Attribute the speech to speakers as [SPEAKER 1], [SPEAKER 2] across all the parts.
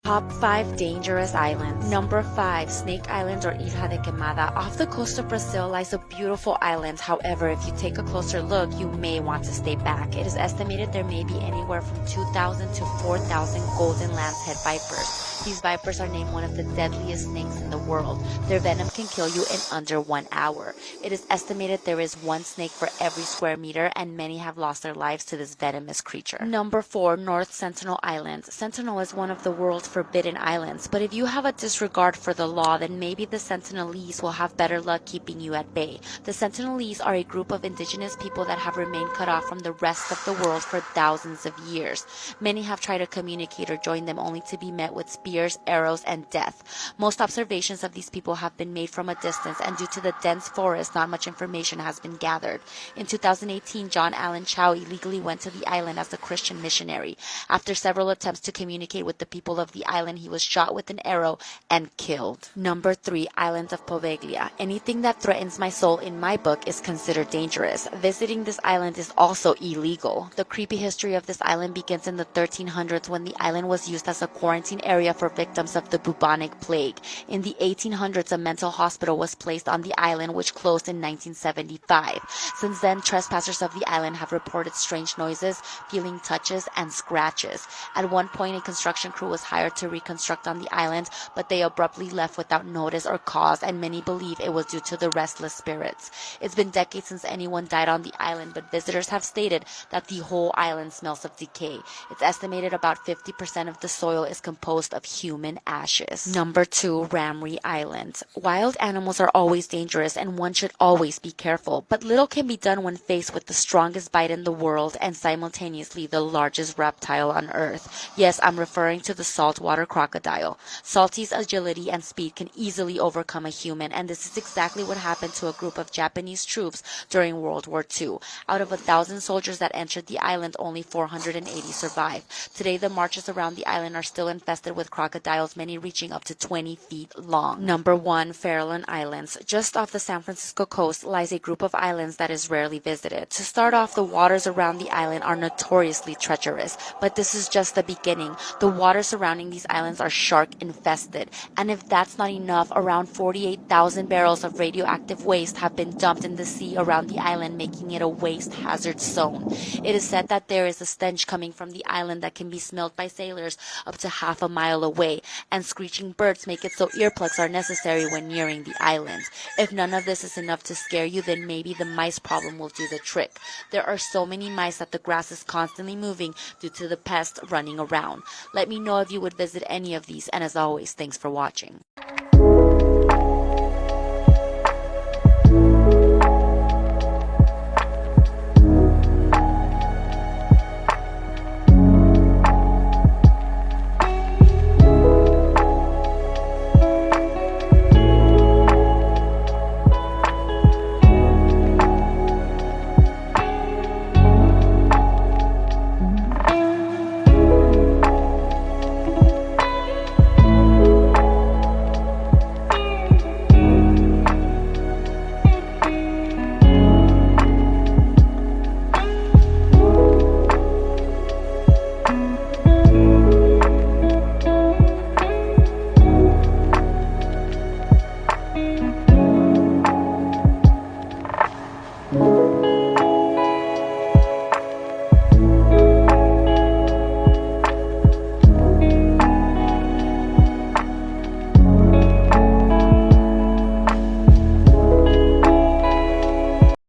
[SPEAKER 1] Top 5 dangerous islands. Number 5, Snake Island or Ilha de Queimada. Off the coast of Brazil lies a beautiful island. However, if you take a closer look, you may want to stay back. It is estimated there may be anywhere from 2,000 to 4,000 golden lancehead vipers. These vipers are named one of the deadliest snakes in the world. Their venom can kill you in under 1 hour. It is estimated there is one snake for every square meter, and many have lost their lives to this venomous creature. Number 4, North Sentinel Island. Sentinel is one of the world's forbidden islands, but if you have a disregard for the law, then maybe the Sentinelese will have better luck keeping you at bay. The Sentinelese are a group of indigenous people that have remained cut off from the rest of the world for thousands of years. Many have tried to communicate or join them only to be met with spears, arrows, and death. Most observations of these people have been made from a distance, and due to the dense forest, not much information has been gathered. In 2018, John Allen Chau illegally went to the island as a Christian missionary. After several attempts to communicate with the people of the island, he was shot with an arrow and killed. Number 3, Island of Poveglia. Anything that threatens my soul in my book is considered dangerous. Visiting this island is also illegal. The creepy history of this island begins in the 1300s when the island was used as a quarantine area for victims of the bubonic plague. In the 1800s, a mental hospital was placed on the island, which closed in 1975. Since then, trespassers of the island have reported strange noises, feeling touches, and scratches. At one point, a construction crew was hired to reconstruct on the island, but they abruptly left without notice or cause, and many believe it was due to the restless spirits. It's been decades since anyone died on the island, but visitors have stated that the whole island smells of decay. It's estimated about 50% of the soil is composed of human ashes. Number 2, Ramree Island. Wild animals are always dangerous, and one should always be careful, but little can be done when faced with the strongest bite in the world and simultaneously the largest reptile on Earth. Yes, I'm referring to the saltwater crocodile. Salty's agility and speed can easily overcome a human, and this is exactly what happened to a group of Japanese troops during World War II. Out of 1,000 soldiers that entered the island, only 480 survived. Today, the marshes around the island are still infested with crocodiles, many reaching up to 20 feet long. Number 1, Farallon Islands. Just off the San Francisco coast lies a group of islands that is rarely visited. To start off, the waters around the island are notoriously treacherous, but this is just the beginning. The waters surrounding these islands are shark infested, and if that's not enough, around 48,000 barrels of radioactive waste have been dumped in the sea around the island, making it a waste hazard zone. It is said that there is a stench coming from the island that can be smelled by sailors up to half a mile away, and screeching birds make it so earplugs are necessary when nearing the island. If none of this is enough to scare you, then maybe the mice problem will do the trick. There are so many mice that the grass is constantly moving due to the pests running around. Let me know if you would visit any of these, and as always, thanks for watching.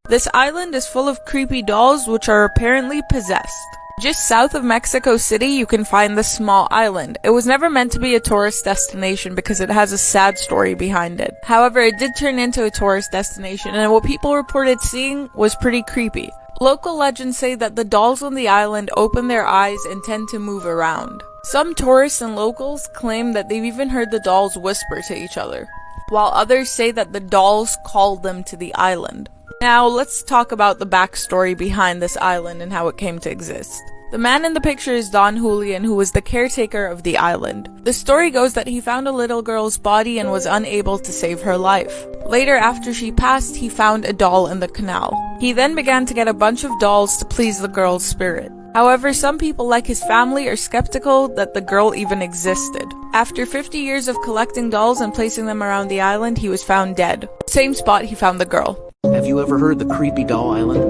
[SPEAKER 2] This island is full of creepy dolls which are apparently possessed. Just south of Mexico City, you can find this small island. It was never meant to be a tourist destination because it has a sad story behind it. However, it did turn into a tourist destination, and what people reported seeing was pretty creepy. Local legends say that the dolls on the island open their eyes and tend to move around. Some tourists and locals claim that they've even heard the dolls whisper to each other, while others say that the dolls called them to the island. Now, let's talk about the backstory behind this island and how it came to exist. The man in the picture is Don Julian, who was the caretaker of the island. The story goes that he found a little girl's body and was unable to save her life. Later, after she passed, he found a doll in the canal. He then began to get a bunch of dolls to please the girl's spirit. However, some people like his family are skeptical that the girl even existed. After 50 years of collecting dolls and placing them around the island, he was found dead. Same spot he found the girl.
[SPEAKER 3] Have you ever heard the Creepy Doll Island?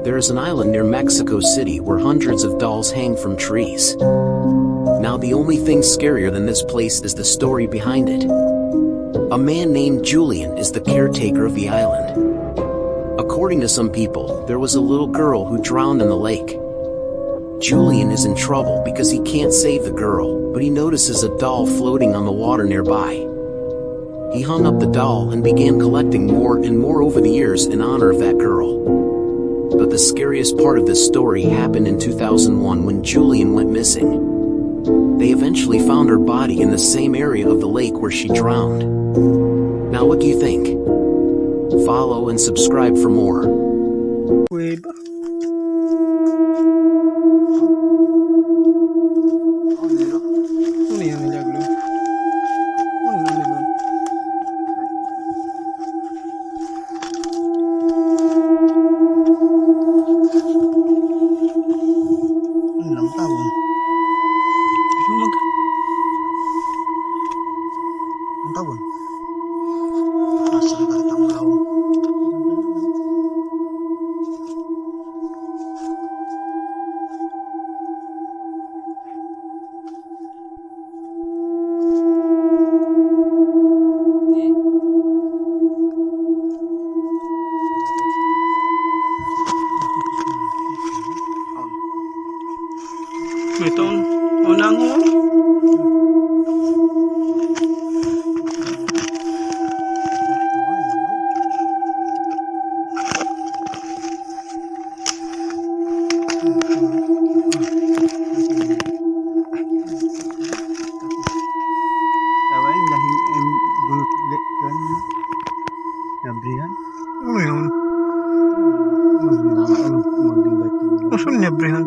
[SPEAKER 3] There is an island near Mexico City where hundreds of dolls hang from trees. Now the only thing scarier than this place is the story behind it. A man named Julian is the caretaker of the island. According to some people, there was a little girl who drowned in the lake. Julian is in trouble because he can't save the girl, but he notices a doll floating on the water nearby. He hung up the doll and began collecting more and more over the years in honor of that girl. But the scariest part of this story happened in 2001 when Julian went missing. They eventually found her body in the same area of the lake where she drowned. Now what do you think? Follow and subscribe for more.
[SPEAKER 4] Ito, unang mo. Tawain dahil bulut kan nabrihan. Ano yun? Ano nabrihan?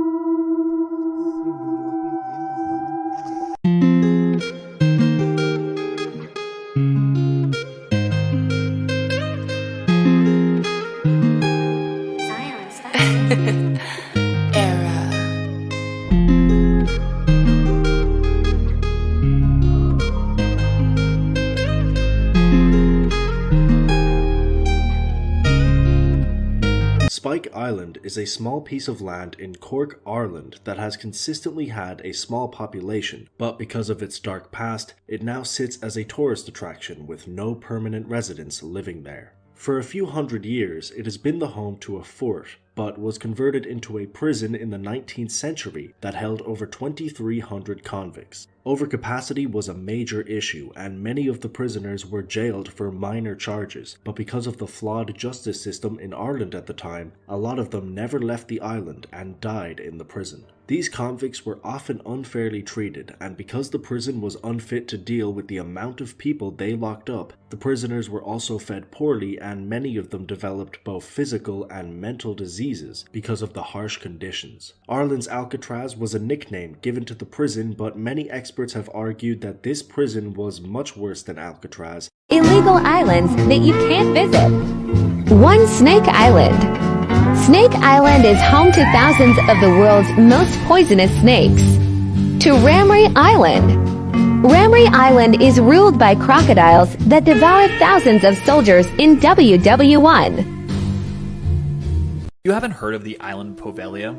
[SPEAKER 5] Spike Island is a small piece of land in Cork, Ireland that has consistently had a small population, but because of its dark past, it now sits as a tourist attraction with no permanent residents living there. For a few hundred years, it has been the home to a fort, but was converted into a prison in the 19th century that held over 2,300 convicts. Overcapacity was a major issue, and many of the prisoners were jailed for minor charges, but because of the flawed justice system in Ireland at the time, a lot of them never left the island and died in the prison. These convicts were often unfairly treated, and because the prison was unfit to deal with the amount of people they locked up, the prisoners were also fed poorly, and many of them developed both physical and mental diseases because of the harsh conditions. Ireland's Alcatraz was a nickname given to the prison, but many experts have argued that this prison was much worse than Alcatraz.
[SPEAKER 6] Illegal islands that you can't visit. 1. Snake Island. Snake Island is home to thousands of the world's most poisonous snakes. 2. Ramree Island. Ramree Island is ruled by crocodiles that devour thousands of soldiers in WW1.
[SPEAKER 7] You haven't heard of the island Poveglia?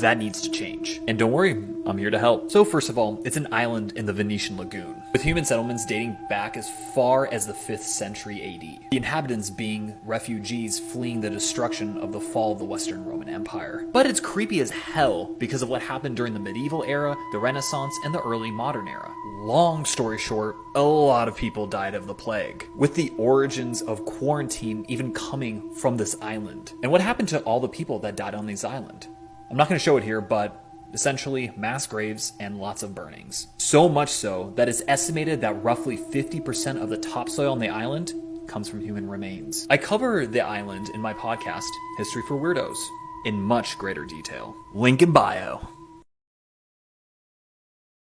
[SPEAKER 7] That needs to change. And don't worry, I'm here to help. So first of all, it's an island in the Venetian Lagoon, with human settlements dating back as far as the 5th century AD. The inhabitants being refugees fleeing the destruction of the fall of the Western Roman Empire. But it's creepy as hell because of what happened during the medieval era, the Renaissance, and the early modern era. Long story short, a lot of people died of the plague, with the origins of quarantine even coming from this island. And what happened to all the people that died on this island? I'm not going to show it here, but essentially mass graves and lots of burnings. So much so that it's estimated that roughly 50% of the topsoil on the island comes from human remains. I cover the island in my podcast, History for Weirdos, in much greater detail. Link in bio.